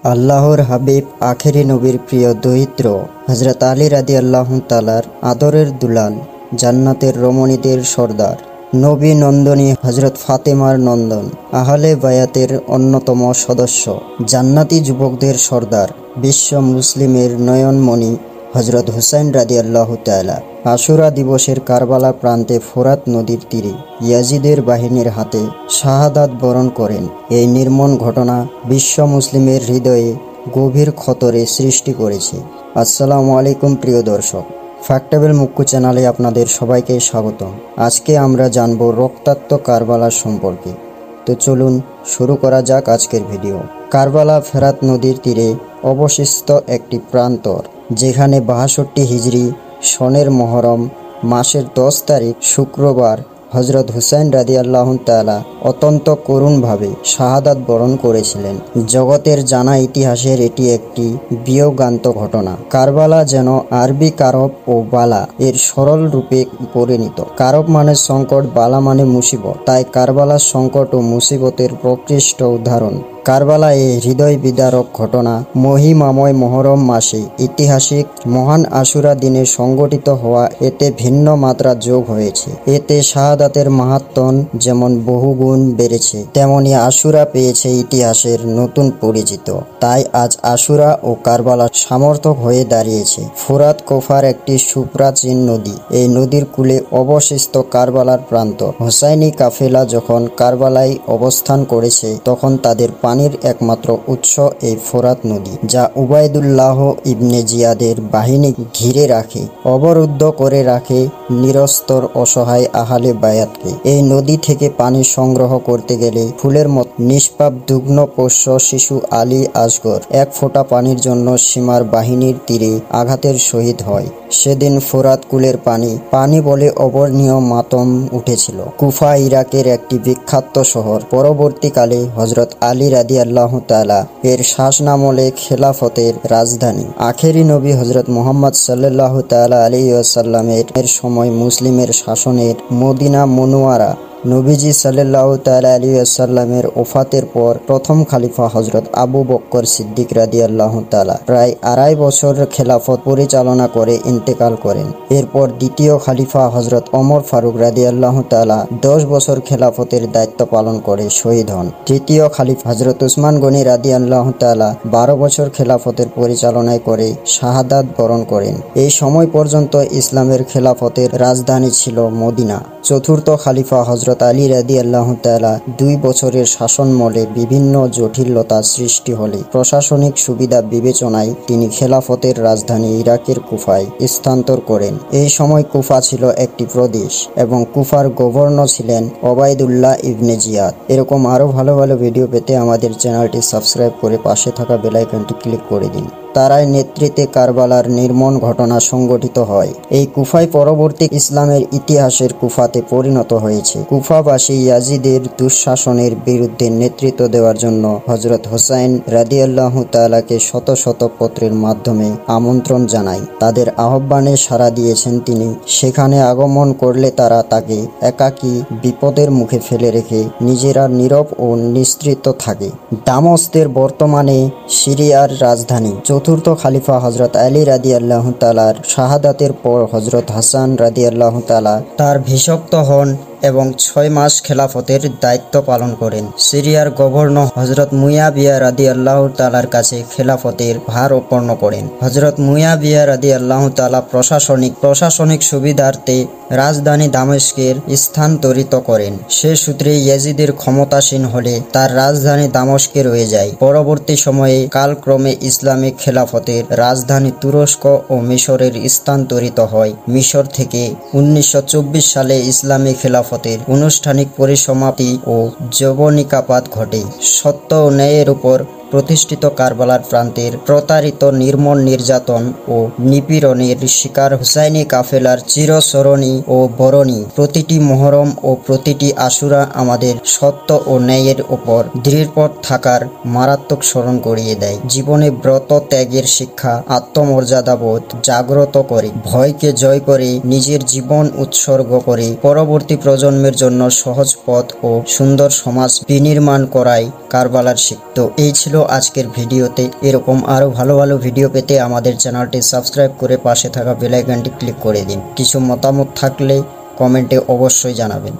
আল্লাহর হাবিব আখেরি নবীর প্রিয় দৌহিত্র হযরত আলী রাদিয়াল্লাহু তাআলার আদরের দুলাল, জান্নাতের রমণীদের সর্দার, নবী নন্দনী হযরত ফাতেমার নন্দন, আহলে বায়াতের অন্যতম সদস্য, জান্নাতি যুবকদের সর্দার, বিশ্ব মুসলিমের নয়নমণি হযরত হুসাইন রাদিয়াল্লাহু তাআলা আশুরা দিবসের কারবালা প্রান্তে ফোরাত নদীর তীরে ইয়াজিদের বাহিনীর হাতে শাহাদাত বরণ করেন। এই নির্মম ঘটনা বিশ্ব মুসলিমের হৃদয়ে গভীর ক্ষতরে সৃষ্টি করেছে। আসসালামু আলাইকুম প্রিয় দর্শক, ফ্যাক্টেবল মুক্কু চ্যানেলে আপনাদের সবাইকে স্বাগতম। আজকে আমরা জানব রক্তাক্ত কারবালা সম্পর্কে। তো চলুন শুরু করা যাক আজকের ভিডিও। কারবালা ফেরাত নদীর তীরে অবশিষ্ট একটি প্রান্তর, যেখানে ৬২ হিজরি সনের মহরম মাসের ১০ তারিখ শুক্রবার হযরত হুসাইন রাদিয়াল্লাহু তাআলা অত্যন্ত করুণভাবে শাহাদাত বরণ করেছিলেন। জগতের জানা ইতিহাসের এটি একটি বিয়োগান্ত ঘটনা। কারবালা যেন আরবি কারব ও বালা এর সরল রূপে পরিণত। কারব মানে সংকট, বালা মানে মুসিবত, তাই কারবালা সংকট ও মুসিবতের প্রকৃষ্ট উদাহরণ। কারবালা এই হৃদয় বিদারক ঘটনা মহিমাময় মহরম মাসে ঐতিহাসিক মহান আশুরা দিনে সংগঠিত হওয়া এতে ভিন্ন মাত্রা যোগ হয়েছে। এতে শাহাদাতের মাহাত্ম্য যেমন বহুগুণ বেড়েছে, তেমনি আশুরা পেয়েছে ইতিহাসের নতুন পরিচিত। তাই আজ আশুরা ও কারবালা সমর্থক হয়ে দাঁড়িয়েছে। ফোরাত কোফার একটি সুপ্রাচীন নদী। এই নদীর কূলে অবশিষ্ট কারবালার প্রান্ত। হুসাইনি কাফেলা যখন কারবালায় অবস্থান করেছে, তখন তাদের পানির একমাত্র উৎস এই ফোরাত নদী, যা উবাইদুল্লাহ ইবনে জিয়াদের বাহিনী ঘিরে রাখে, অবরুদ্ধ করে রাখে নিরস্তর অসহায় আহলে বায়াতকে। এই নদী থেকে পানি সংগ্রহ করতে গেলে ফুলের মত নিষ্পাপ দুগ্ন পোষ্য শিশু আলী আসগর এক ফোঁটা পানির জন্য সীমার বাহিনীর তীরে আঘাতের সহিত হয়। সেদিন ফোরাত কুলের পানি বলে অবর্ণীয় মাতম উঠেছিল। কুফা ইরাকের একটি বিখ্যাত শহর। পরবর্তীকালে হযরত আলী রাদিয়াল্লাহু তাআলা এর শাসনামলে খেলাফতের রাজধানী। আখেরি নবী হযরত মুহাম্মদ সাল্লাল্লাহু তাআলা আলাইহি ওয়াসাল্লামের সময় মুসলিমের শাসনের মদিনা মুনওয়ারা। নবীজি সাল্লাল্লাহু তাআলা আলাইহি ওয়াসাল্লামের ওফাতের পর প্রথম খলিফা হযরত আবু বকর সিদ্দিক রাদিয়াল্লাহু তাআলা প্রায় ২.৫ বছর খেলাফত পরিচালনা করে ইন্তেকাল করেন। এরপর দ্বিতীয় খলিফা হযরত ওমর ফারুক রাদিয়াল্লাহু তাআলা ১০ বছর খেলাফতের দায়িত্ব পালন করে শহীদ হন। তৃতীয় খলিফা হযরত উসমান গনি রাদিয়াল্লাহু তাআলা ১২ বছর খেলাফতের পরিচালনায় করে শাহাদাত বরণ করেন। এই সময় পর্যন্ত ইসলামের খেলাফতের রাজধানী ছিল মদিনা। চতুর্থ খলিফা হযরত আলী রাদিয়াল্লাহু তাআলা ২ বছরের শাসনমলে বিভিন্ন জটিলতা সৃষ্টি হলে প্রশাসনিক সুবিধা বিবেচনায় তিনি খেলাফতের রাজধানী ইরাকের কুফায় স্থানান্তর করেন। এই সময় কুফা ছিল একটি প্রদেশ এবং কুফার গভর্নর ছিলেন ওবাইদুল্লাহ ইবনে জিয়াদ। এরকম আরো ভালো ভালো ভিডিও পেতে আমাদের চ্যানেলটি সাবস্ক্রাইব করে পাশে থাকা বেল আইকনটি ক্লিক করে দিন। তারাই নেতৃত্বে কারবালার নির্মম ঘটনা সংঘটিত হয়। এই কুফায় পরবর্তী ইসলামের ইতিহাসের কুফাতে পরিণত হয়েছে। কুফাবাসী ইয়াজিদের দুঃশাসনের বিরুদ্ধে নেতৃত্ব দেওয়ার জন্য হযরত হুসাইন রাদিয়াল্লাহু তাআলাকে শত শত পত্রের মাধ্যমে আমন্ত্রণ জানায়। তাদের আহ্বানে সাড়া দিয়েছেন তিনি। সেখানে আগমন করলে তারা তাকে একাকী বিপদের মুখে ফেলে রেখে নিজেরা নীরব ও নিস্তৃত থাকে। দামেস্কের বর্তমানে সিরিয়ার রাজধানী। চতুর্থ খলিফা হযরত আলী রাদিয়াল্লাহু তাআলার শাহাদাতের পর হযরত হাসান রাদিয়াল্লাহু তাআলা তার ভিষিক্ত হন এবং ৬ মাস খেলাফতের দায়িত্ব পালন করেন। সিরিয়ার গভর্নর হযরত মুয়াবিয়া রাদিয়াল্লাহু তাআলার কাছে খেলাফতের ভার অর্পণ করেন। হযরত মুয়াবিয়া রাদিয়াল্লাহু তাআলা প্রশাসনিক সুবিধার্থে রাজধানী দামেস্কের স্থানান্তরিত করেন। সে সূত্রে ইয়াজিদের ক্ষমতাসীন হলে তার রাজধানী দামেস্কে রয়ে যায়। পরবর্তী সময়ে কালক্রমে ইসলামিক খেলাফতের রাজধানী তুরস্ক ও মিশরের স্থানান্তরিত হয়। মিশর থেকে ১৯২৪ সালে ইসলামিক খেলাফতের আনুষ্ঠানিক পরিসমাপ্তি ও যবনিকাপাত ঘটে। সত্য ও ন্যায়ের উপর প্রতিষ্ঠিত কারবালার প্রান্তের প্রতারিত নির্মম নির্যাতন ও নিপীড়নের শিকার হুসাইনি কাফেলার চিরস্মরণী ও বরণী প্রতিটি মহরম ও প্রতিটি আশুরা আমাদের সত্য ও ন্যায়ের উপর দৃঢ়পথ থাকার মারাত্মক স্মরণ করিয়ে দেয়। জীবনে ব্রত ত্যাগের শিক্ষা আত্মমর্যাদাবোধ জাগ্রত করে, ভয়কে জয় করে নিজের জীবন উৎসর্গ করে পরবর্তী প্রজন্মের জন্য সহজ পথ ও সুন্দর সমাজ বিনির্মাণ করাই কারবালার শিক্ষা। এই ছিল আজকের ভিডিওতে। এরকম আরও ভালো ভালো ভিডিও পেতে আমাদের চ্যানেলটি সাবস্ক্রাইব করে পাশে থাকা বেল আইকনটি ক্লিক করে দিন। কিছু মতামত থাকলে কমেন্টে অবশ্যই জানাবেন।